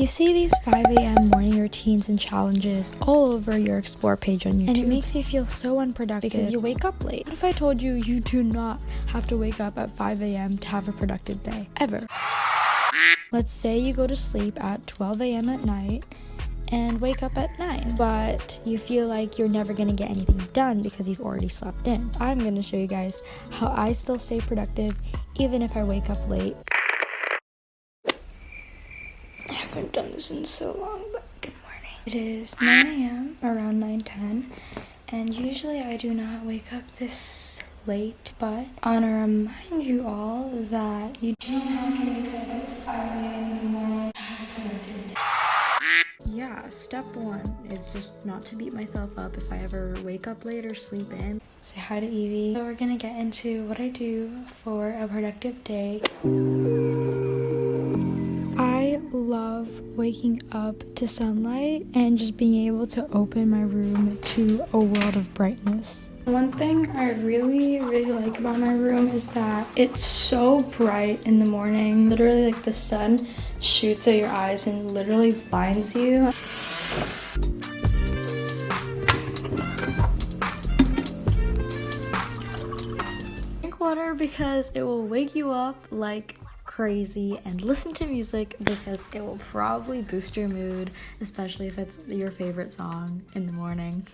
You see these 5 a.m. morning routines and challenges all over your explore page on YouTube. And it makes you feel so unproductive because you wake up late. What if I told you you do not have to wake up at 5 a.m. to have a productive day? Ever. Let's say you go to sleep at 12 a.m. at night and wake up at 9, but you feel like you're never gonna get anything done because you've already slept in. I'm gonna show you guys how I still stay productive even if I wake up late. I haven't done this in so long, but good morning. It is 9 a.m., around 9:10, and usually I do not wake up this late, but I want to remind you all that you don't have to wake up at 5 a.m. in the morning to have a productive day. Yeah, step one is just not to beat myself up if I ever wake up late or sleep in. Say hi to Evie. So we're gonna get into what I do for a productive day. I love waking up to sunlight and just being able to open my room to a world of brightness. One thing I really like about my room is that it's so bright in the morning. Literally, like, the sun shoots at your eyes and literally blinds you. Drink water because it will wake you up like crazy, and listen to music because it will probably boost your mood, especially if it's your favorite song in the morning.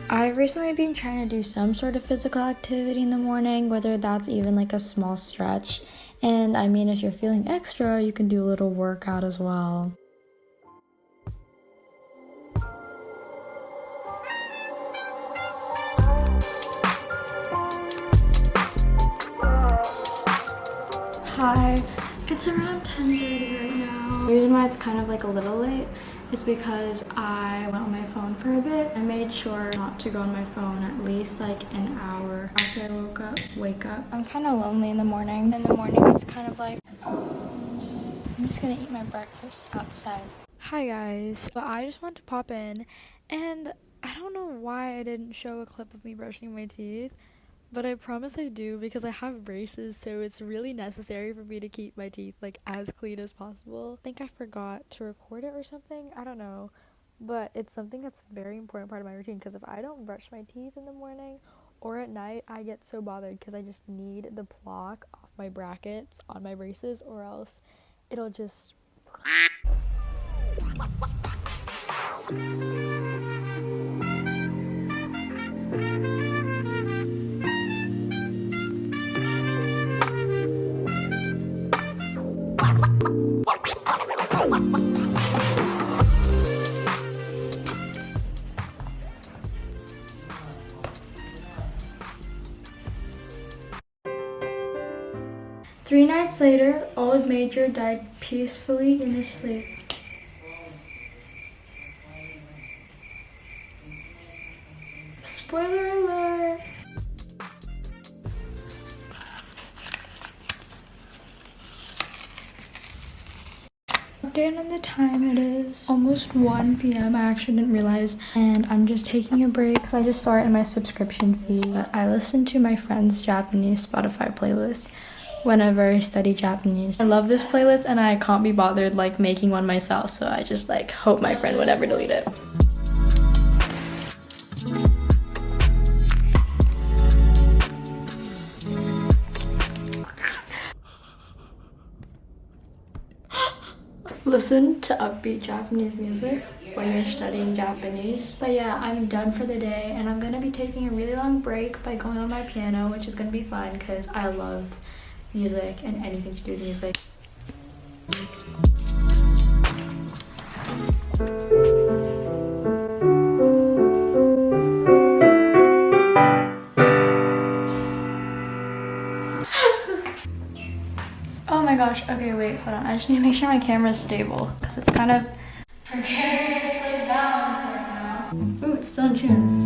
I've recently been trying to do some sort of physical activity in the morning, whether that's even like a small stretch, and I mean, if you're feeling extra, you can do a little workout as well. Hi, it's around 10:30 right now. The reason why it's kind of like a little late is because I went on my phone for a bit. I made sure not to go on my phone at least like an hour after I wake up. I'm kind of lonely in the morning. In the morning, it's kind of like, I'm just gonna eat my breakfast outside. Hi guys, but I just want to pop in, and I don't know why I didn't show a clip of me brushing my teeth. But I promise I do because I have braces, so it's really necessary for me to keep my teeth like as clean as possible. I think I forgot to record it or something, I don't know. But it's something that's a very important part of my routine, because if I don't brush my teeth in the morning or at night, I get so bothered because I just need the plaque off my brackets on my braces, or else it'll just... Three nights later, old Major died peacefully in his sleep. Spoiler alert! Update on the time, it is almost 1 p.m. I actually didn't realize, and I'm just taking a break because I just saw it in my subscription feed. But I listen to my friend's Japanese Spotify playlist whenever I study Japanese. I love this playlist and I can't be bothered like making one myself, so I just like hope my friend would never delete it. Listen to upbeat Japanese music when you're studying Japanese. But yeah, I'm done for the day, and I'm gonna be taking a really long break by going on my piano, which is gonna be fun because I love music and anything to do with music. Oh my gosh, okay, wait, hold on. I just need to make sure my camera is stable because it's kind of precariously balanced right now. Ooh, it's still in tune.